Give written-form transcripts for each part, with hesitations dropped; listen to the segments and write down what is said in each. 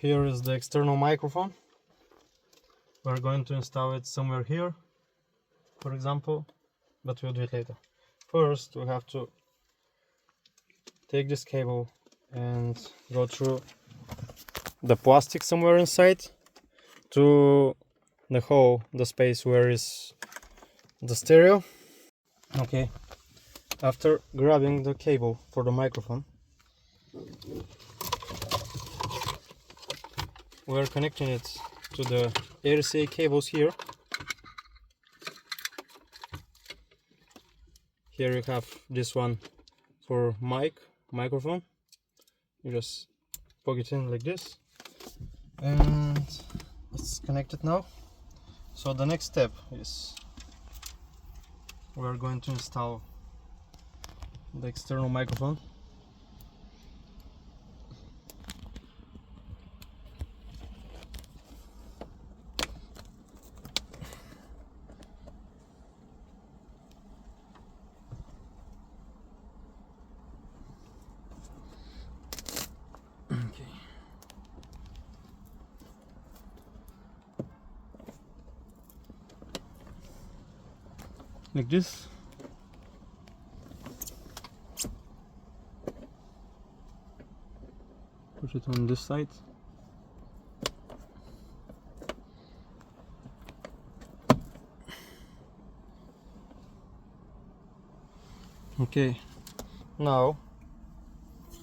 Here is the external microphone. We're going to install it somewhere here, for example, but we'll do it later. First, we have to take this cable and go through the plastic somewhere inside to the hole, the space where is the stereo. Okay, after grabbing the cable for the microphone, we're connecting it to the RCA cables here. Here you have this one for microphone. You just plug it in like this, and it's connected now. So the next step is we're going to install the external microphone. Like this. Push it on this side. Okay, now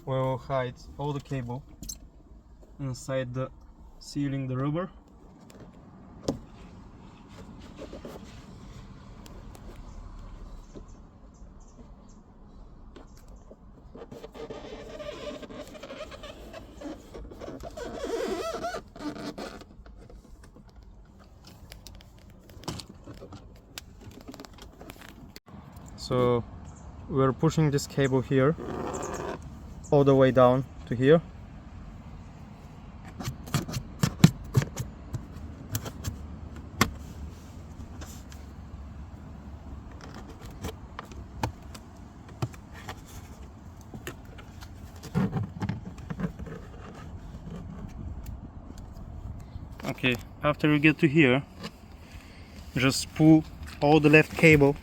we'll hide all the cable inside the sealing the rubber. So we're pushing this cable here all the way down to here. Okay, after you get to here, just pull all the left cable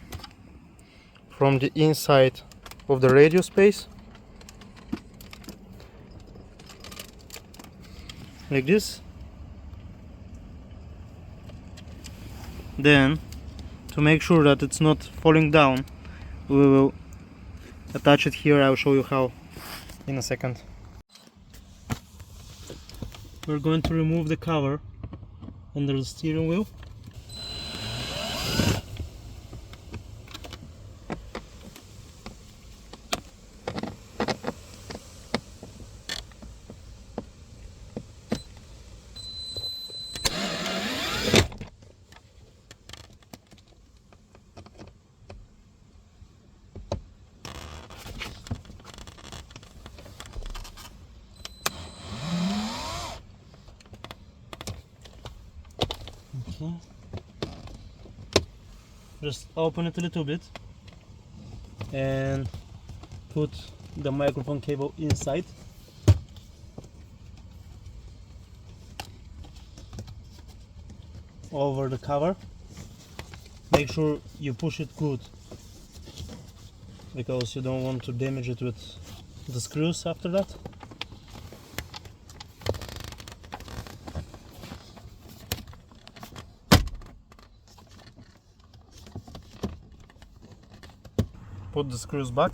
from the inside of the radio space, like this. Then, to make sure that it's not falling down, we will attach it here. I'll show you how in a second. We're going to remove the cover under the steering wheel. Okay. Just open it a little bit and put the microphone cable inside. Over the cover. Make sure you push it good, because you don't want to damage it with the screws after that. Put the screws back.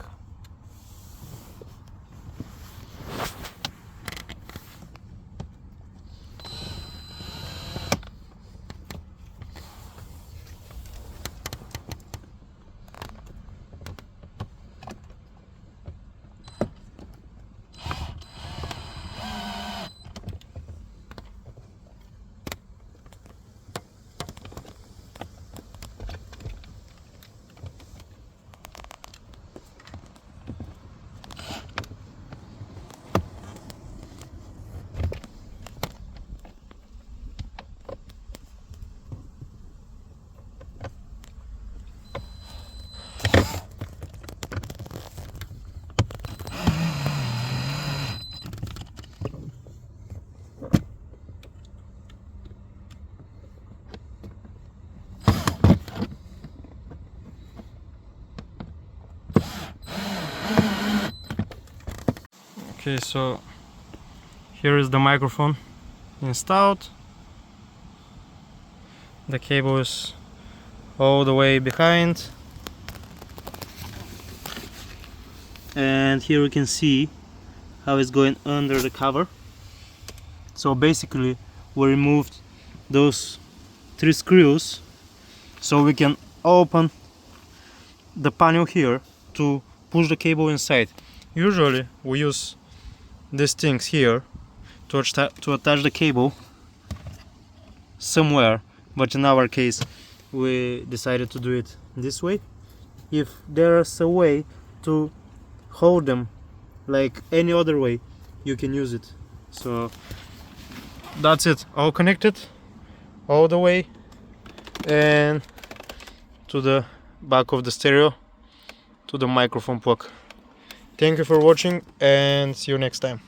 Okay, so here is the microphone installed. The cable is all the way behind, and here you can see how it's going under the cover. So basically we removed those 3 screws so we can open the panel here to push the cable inside. Usually we use these things here to attach the cable somewhere, but in our case we decided to do it this way. If there's a way to hold them like any other way, you can use it. So that's it, all connected all the way and to the back of the stereo, to the microphone plug. Thank you for watching and see you next time.